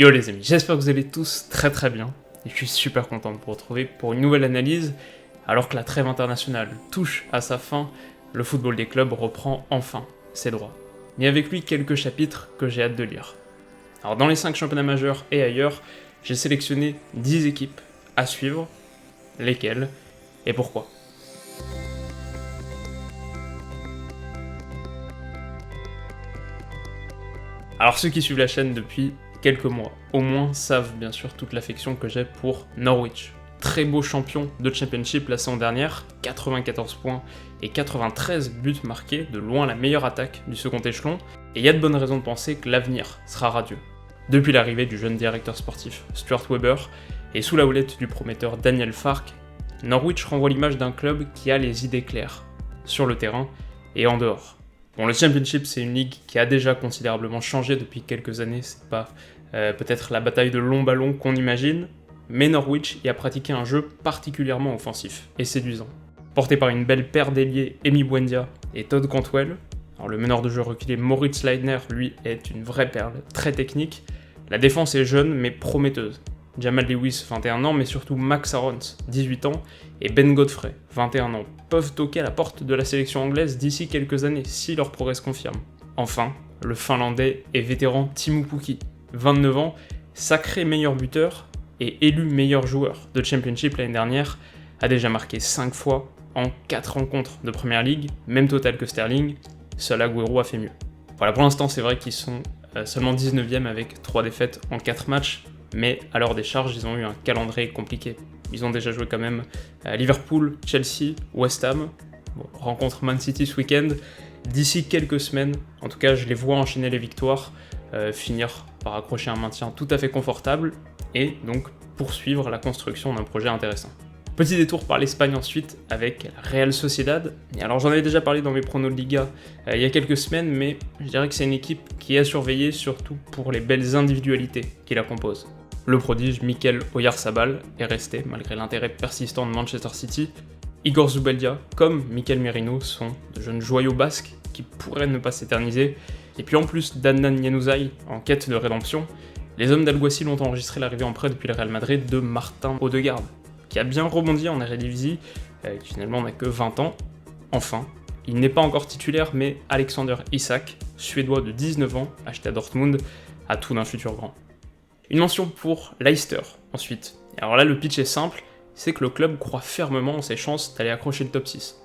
Yo les amis, j'espère que vous allez tous très bien, et je suis super content de vous retrouver pour une nouvelle analyse. Alors que la trêve internationale touche à sa fin, le football des clubs reprend enfin ses droits. Et avec lui quelques chapitres que j'ai hâte de lire. Alors dans les 5 championnats majeurs et ailleurs, j'ai sélectionné 10 équipes à suivre, lesquelles et pourquoi. Alors ceux qui suivent la chaîne depuis quelques mois, au moins, savent bien sûr toute l'affection que j'ai pour Norwich. Très beau champion de Championship la saison dernière, 94 points et 93 buts marqués, de loin la meilleure attaque du second échelon, et il y a de bonnes raisons de penser que l'avenir sera radieux. Depuis l'arrivée du jeune directeur sportif Stuart Webber, et sous la houlette du prometteur Daniel Farke, Norwich renvoie l'image d'un club qui a les idées claires, sur le terrain et en dehors. Bon, le Championship, c'est une ligue qui a déjà considérablement changé depuis quelques années, c'est pas peut-être la bataille de longs ballons qu'on imagine, mais Norwich y a pratiqué un jeu particulièrement offensif et séduisant. Porté par une belle paire d'ailiers, Emi Buendia et Todd Cantwell, alors le meneur de jeu reculé Moritz Leitner, lui, est une vraie perle, très technique. La défense est jeune mais prometteuse. Jamal Lewis, 21 ans, mais surtout Max Aarons, 18 ans, et Ben Godfrey, 21 ans, peuvent toquer à la porte de la sélection anglaise d'ici quelques années, si leur progrès se confirme. Enfin, le Finlandais et vétéran Teemu Pukki, 29 ans, sacré meilleur buteur et élu meilleur joueur de Championship l'année dernière, a déjà marqué 5 fois en 4 rencontres de Première Ligue, même total que Sterling, seul Agüero a fait mieux. Voilà, pour l'instant c'est vrai qu'ils sont seulement 19e avec 3 défaites en 4 matchs, mais à leur décharge, ils ont eu un calendrier compliqué. Ils ont déjà joué quand même Liverpool, Chelsea, West Ham, rencontre Man City ce week-end. D'ici quelques semaines, en tout cas, je les vois enchaîner les victoires, finir par accrocher un maintien tout à fait confortable, et donc poursuivre la construction d'un projet intéressant. Petit détour par l'Espagne ensuite, avec la Real Sociedad. Et alors j'en avais déjà parlé dans mes pronos de Liga il y a quelques semaines, mais je dirais que c'est une équipe qui est à surveiller, surtout pour les belles individualités qui la composent. Le prodige Mikel Oyarzabal est resté, malgré l'intérêt persistant de Manchester City. Igor Zubeldia, comme Mikel Merino, sont de jeunes joyaux basques qui pourraient ne pas s'éterniser. Et puis en plus d'Adnan Januzaj en quête de rédemption, les hommes d'Alguacil ont enregistré l'arrivée en prêt depuis le Real Madrid de Martin Odegaard, qui a bien rebondi en Eredivisie, qui finalement n'a que 20 ans. Enfin, il n'est pas encore titulaire, mais Alexander Isak, suédois de 19 ans, acheté à Dortmund, a tout d'un futur grand. Une mention pour Leicester, ensuite. Et alors là, le pitch est simple, c'est que le club croit fermement en ses chances d'aller accrocher le top 6.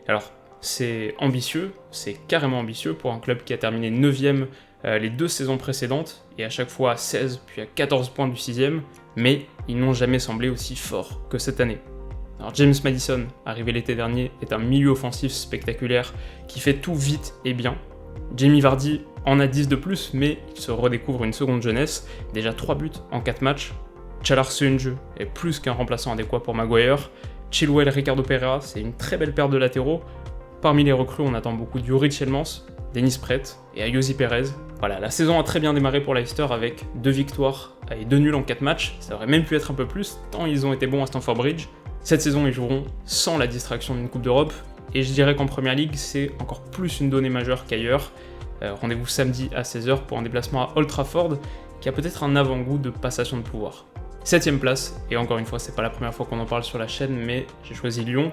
Alors, c'est ambitieux, c'est carrément ambitieux pour un club qui a terminé 9ème les 2 saisons précédentes, et à chaque fois à 16 puis à 14 points du 6ème, mais ils n'ont jamais semblé aussi forts que cette année. Alors James Maddison, arrivé l'été dernier, est un milieu offensif spectaculaire qui fait tout vite et bien. Jamie Vardy en a 10 de plus, mais il se redécouvre une seconde jeunesse, déjà 3 buts en 4 matchs. Chalar Soyuncu est plus qu'un remplaçant adéquat pour Maguire. Chilwell Ricardo Pereira, c'est une très belle paire de latéraux. Parmi les recrues, on attend beaucoup d'Yuri Tielemans, Dennis Praet et Ayosi Perez. Voilà, la saison a très bien démarré pour Leicester avec 2 victoires et 2 nuls en 4 matchs. Ça aurait même pu être un peu plus, tant ils ont été bons à Stamford Bridge. Cette saison, ils joueront sans la distraction d'une Coupe d'Europe. Et je dirais qu'en Première Ligue, c'est encore plus une donnée majeure qu'ailleurs. Rendez-vous samedi à 16h pour un déplacement à Old Trafford, qui a peut-être un avant-goût de passation de pouvoir. 7ème place, et encore une fois, c'est pas la première fois qu'on en parle sur la chaîne, mais j'ai choisi Lyon.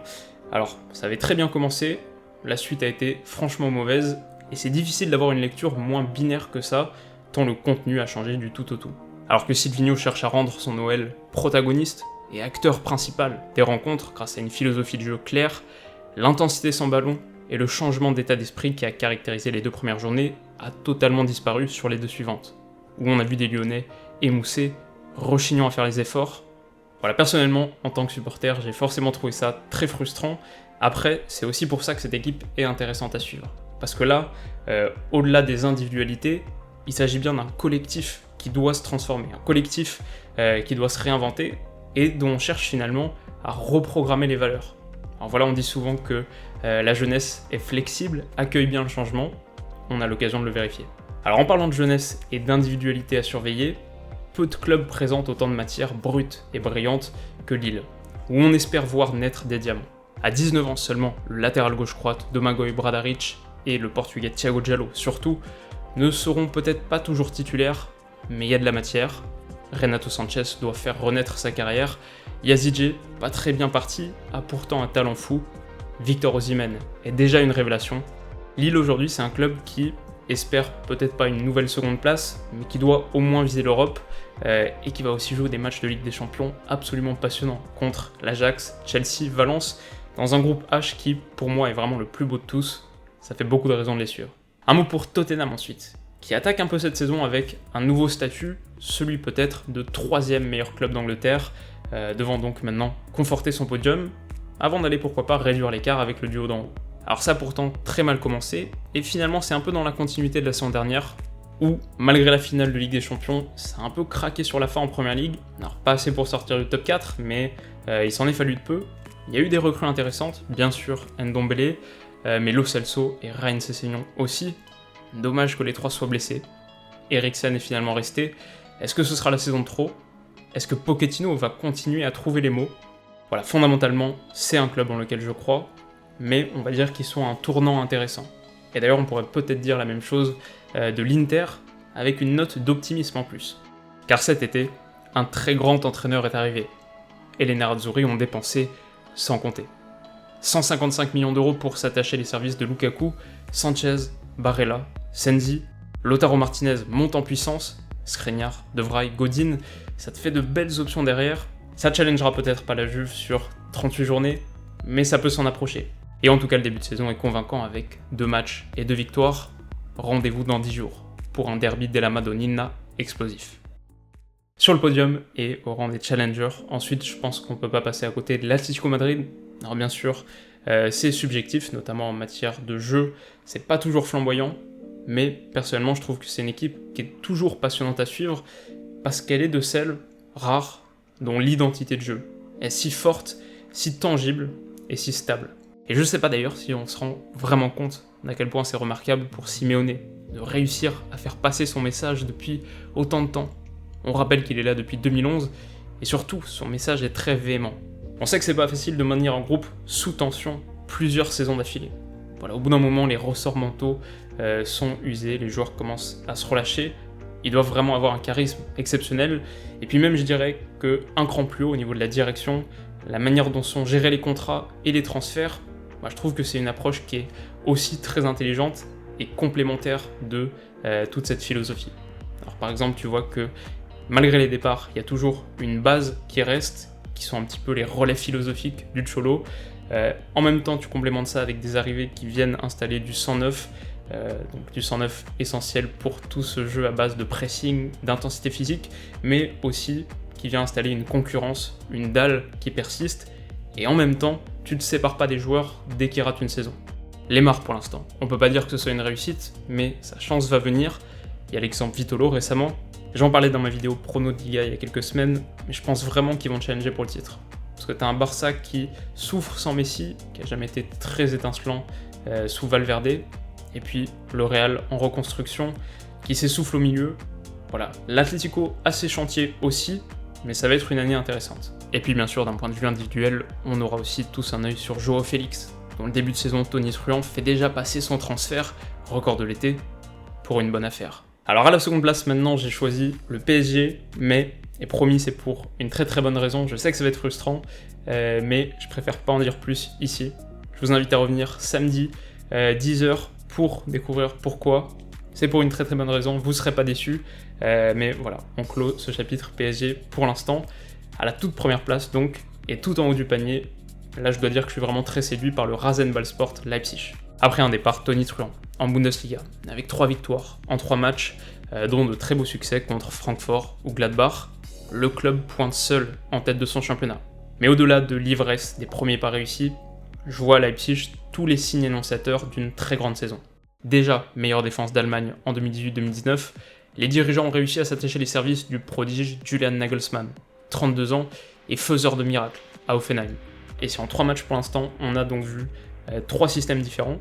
Alors, ça avait très bien commencé, la suite a été franchement mauvaise, et c'est difficile d'avoir une lecture moins binaire que ça, tant le contenu a changé du tout au tout. Alors que Silvinho cherche à rendre son OL protagoniste et acteur principal des rencontres grâce à une philosophie de jeu claire, l'intensité sans ballon et le changement d'état d'esprit qui a caractérisé les 2 premières journées a totalement disparu sur les 2 suivantes, où on a vu des Lyonnais émoussés, rechignant à faire les efforts. Voilà, personnellement, en tant que supporter, j'ai forcément trouvé ça très frustrant. Après, c'est aussi pour ça que cette équipe est intéressante à suivre. Parce que là, au-delà des individualités, il s'agit bien d'un collectif qui doit se transformer, un collectif qui doit se réinventer et dont on cherche finalement à reprogrammer les valeurs. Alors voilà, on dit souvent que la jeunesse est flexible, accueille bien le changement, on a l'occasion de le vérifier. Alors en parlant de jeunesse et d'individualité à surveiller, peu de clubs présentent autant de matière brute et brillante que Lille, où on espère voir naître des diamants. À 19 ans seulement, le latéral gauche croate Domagoj Bradarić et le portugais Thiago Diallo surtout ne seront peut-être pas toujours titulaires, mais il y a de la matière. Renato Sanchez doit faire renaître sa carrière. Yazidje, pas très bien parti, a pourtant un talent fou. Victor Osimhen est déjà une révélation. Lille aujourd'hui, c'est un club qui espère peut-être pas une nouvelle seconde place, mais qui doit au moins viser l'Europe et qui va aussi jouer des matchs de Ligue des Champions absolument passionnants contre l'Ajax, Chelsea, Valence, dans un groupe H qui, pour moi, est vraiment le plus beau de tous. Ça fait beaucoup de raisons de les suivre. Un mot pour Tottenham ensuite, qui attaque un peu cette saison avec un nouveau statut, celui peut-être de 3e meilleur club d'Angleterre, devant donc maintenant conforter son podium, avant d'aller pourquoi pas réduire l'écart avec le duo d'en haut. Alors ça a pourtant très mal commencé, et finalement c'est un peu dans la continuité de la saison dernière, où malgré la finale de Ligue des Champions, ça a un peu craqué sur la fin en Première Ligue, alors pas assez pour sortir du top 4, mais il s'en est fallu de peu. Il y a eu des recrues intéressantes, bien sûr Ndombele, mais Lo Celso et Ryan Sessegnon aussi. Dommage que les trois soient blessés. Eriksen est finalement resté. Est-ce que ce sera la saison de trop ? Est-ce que Pochettino va continuer à trouver les mots ? Voilà, fondamentalement, c'est un club dans lequel je crois, mais on va dire qu'ils sont à un tournant intéressant. Et d'ailleurs, on pourrait peut-être dire la même chose de l'Inter, avec une note d'optimisme en plus. Car cet été, un très grand entraîneur est arrivé. Et les Nerazzurri ont dépensé sans compter. 155 millions d'euros pour s'attacher les services de Lukaku, Sanchez, Barella, Sensi, Lautaro Martinez monte en puissance, Skriniar, De Vrij, Godin, ça te fait de belles options derrière. Ça challengera peut-être pas la Juve sur 38 journées, mais ça peut s'en approcher. Et en tout cas, le début de saison est convaincant avec 2 matchs et 2 victoires. Rendez-vous dans 10 jours pour un derby della Madonnina explosif. Sur le podium et au rang des challengers, ensuite je pense qu'on ne peut pas passer à côté de l'Atlético Madrid. Alors bien sûr, c'est subjectif, notamment en matière de jeu, c'est pas toujours flamboyant, mais personnellement je trouve que c'est une équipe qui est toujours passionnante à suivre, parce qu'elle est de celles rares dont l'identité de jeu est si forte, si tangible et si stable. Et je sais pas d'ailleurs si on se rend vraiment compte d'à quel point c'est remarquable pour Simeone de réussir à faire passer son message depuis autant de temps. On rappelle qu'il est là depuis 2011, et surtout, son message est très véhément. On sait que c'est pas facile de maintenir un groupe sous tension plusieurs saisons d'affilée. Voilà, au bout d'un moment, les ressorts mentaux sont usés, les joueurs commencent à se relâcher, ils doivent vraiment avoir un charisme exceptionnel, et puis même je dirais qu'un cran plus haut au niveau de la direction, la manière dont sont gérés les contrats et les transferts, je trouve que c'est une approche qui est aussi très intelligente et complémentaire de toute cette philosophie. Alors par exemple, tu vois que malgré les départs, il y a toujours une base qui reste, qui sont un petit peu les relais philosophiques du Cholo. En même temps, tu complémentes ça avec des arrivées qui viennent installer du 109, donc du 109 essentiel pour tout ce jeu à base de pressing, d'intensité physique, mais aussi qui vient installer une concurrence, une dalle qui persiste, et en même temps, tu ne te sépares pas des joueurs dès qu'ils ratent une saison. Lemar pour l'instant, on peut pas dire que ce soit une réussite, mais sa chance va venir. Il y a l'exemple Vitolo récemment. J'en parlais dans ma vidéo prono de Liga il y a quelques semaines, mais je pense vraiment qu'ils vont challenger pour le titre. Parce que tu as un Barça qui souffre sans Messi, qui a jamais été très étincelant sous Valverde, et puis le Real en reconstruction, qui s'essouffle au milieu. Voilà, l'Atlético a ses chantiers aussi, mais ça va être une année intéressante. Et puis bien sûr, d'un point de vue individuel, on aura aussi tous un œil sur Joao Félix. Dans le début de saison, Tony Truant fait déjà passer son transfert, record de l'été, pour une bonne affaire. Alors à la seconde place maintenant, j'ai choisi le PSG, mais, et promis c'est pour une très très bonne raison, je sais que ça va être frustrant, mais je préfère pas en dire plus ici. Je vous invite à revenir samedi 10h pour découvrir pourquoi. C'est pour une très très bonne raison, vous serez pas déçus, mais voilà, on clôt ce chapitre PSG pour l'instant, à la toute première place donc, et tout en haut du panier. Là je dois dire que je suis vraiment très séduit par le Rasenballsport Leipzig. Après un départ Tony Truant en Bundesliga, avec 3 victoires en 3 matchs, dont de très beaux succès contre Francfort ou Gladbach, le club pointe seul en tête de son championnat. Mais au-delà de l'ivresse des premiers pas réussis, je vois à Leipzig tous les signes énonciateurs d'une très grande saison. Déjà meilleure défense d'Allemagne en 2018-2019, les dirigeants ont réussi à s'attacher les services du prodige Julian Nagelsmann, 32 ans et faiseur de miracles à Hoffenheim. Et si en 3 matchs pour l'instant, on a donc vu 3 systèmes différents,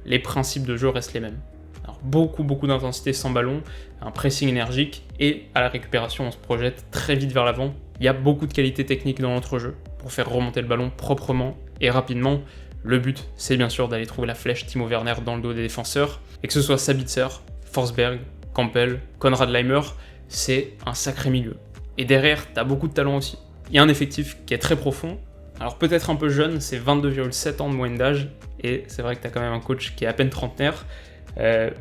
les principes de jeu restent les mêmes. Alors beaucoup d'intensité sans ballon, un pressing énergique, et à la récupération on se projette très vite vers l'avant. Il y a beaucoup de qualité technique dans l'entrejeu pour faire remonter le ballon proprement et rapidement. Le but, c'est bien sûr d'aller trouver la flèche Timo Werner dans le dos des défenseurs, et que ce soit Sabitzer, Forsberg, Campbell, Konrad Laimer, c'est un sacré milieu. Et derrière, t'as beaucoup de talent aussi. Il y a un effectif qui est très profond, alors peut-être un peu jeune, c'est 22,7 ans de moyenne d'âge, et c'est vrai que t'as quand même un coach qui est à peine trentenaire,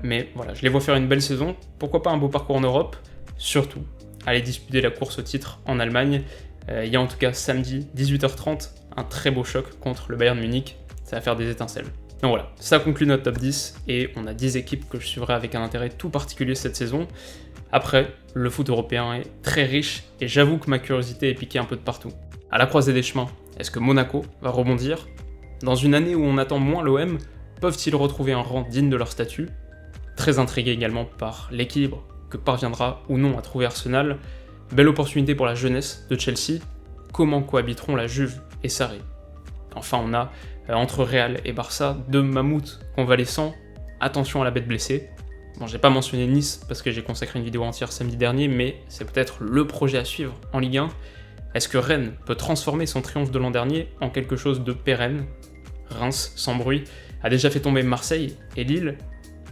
mais voilà, je les vois faire une belle saison, pourquoi pas un beau parcours en Europe, surtout aller disputer la course au titre en Allemagne. Il y a en tout cas samedi 18h30 un très beau choc contre le Bayern Munich, ça va faire des étincelles. Donc voilà, ça conclut notre top 10 et on a 10 équipes que je suivrai avec un intérêt tout particulier cette saison. Après, le foot européen est très riche et j'avoue que ma curiosité est piquée un peu de partout. À la croisée des chemins, est-ce que Monaco va rebondir? Dans une année où on attend moins l'OM, peuvent-ils retrouver un rang digne de leur statut? Très intrigué également par l'équilibre que parviendra ou non à trouver Arsenal. Belle opportunité pour la jeunesse de Chelsea. Comment cohabiteront la Juve et Sarri? Enfin, on a, entre Real et Barça, deux mammouths convalescents. Attention à la bête blessée. Bon, j'ai pas mentionné Nice parce que j'ai consacré une vidéo entière samedi dernier, mais c'est peut-être le projet à suivre en Ligue 1. Est-ce que Rennes peut transformer son triomphe de l'an dernier en quelque chose de pérenne? Reims, sans bruit, a déjà fait tomber Marseille et Lille.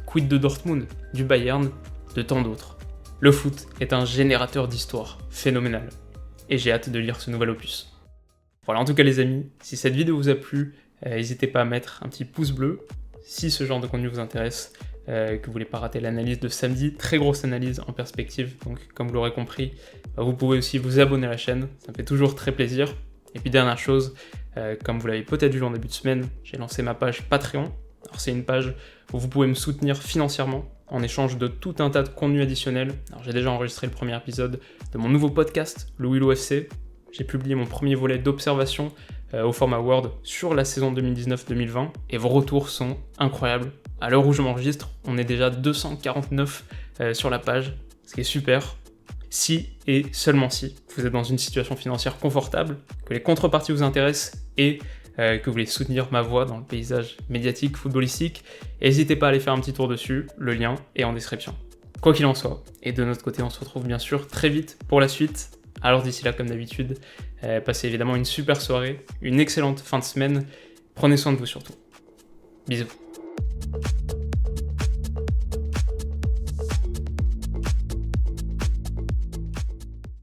Quid de Dortmund, du Bayern, de tant d'autres. Le foot est un générateur d'histoire phénoménal. Et j'ai hâte de lire ce nouvel opus. Voilà, en tout cas les amis, si cette vidéo vous a plu, n'hésitez pas à mettre un petit pouce bleu. Si ce genre de contenu vous intéresse, que vous voulez pas rater l'analyse de samedi, très grosse analyse en perspective, donc comme vous l'aurez compris, vous pouvez aussi vous abonner à la chaîne, ça me fait toujours très plaisir. Et puis dernière chose, comme vous l'avez peut-être vu en début de semaine, j'ai lancé ma page Patreon. Alors c'est une page où vous pouvez me soutenir financièrement en échange de tout un tas de contenus additionnels. Alors j'ai déjà enregistré le premier épisode de mon nouveau podcast, le Willow FC. J'ai publié mon premier volet d'observation au format Word sur la saison 2019-2020 et vos retours sont incroyables. À l'heure où je m'enregistre, on est déjà 249 sur la page, ce qui est super. Si et seulement si vous êtes dans une situation financière confortable, que les contreparties vous intéressent et que vous voulez soutenir ma voix dans le paysage médiatique, footballistique, n'hésitez pas à aller faire un petit tour dessus, le lien est en description. Quoi qu'il en soit, et de notre côté on se retrouve bien sûr très vite pour la suite. Alors d'ici là, comme d'habitude, passez évidemment une super soirée, une excellente fin de semaine, prenez soin de vous surtout. Bisous.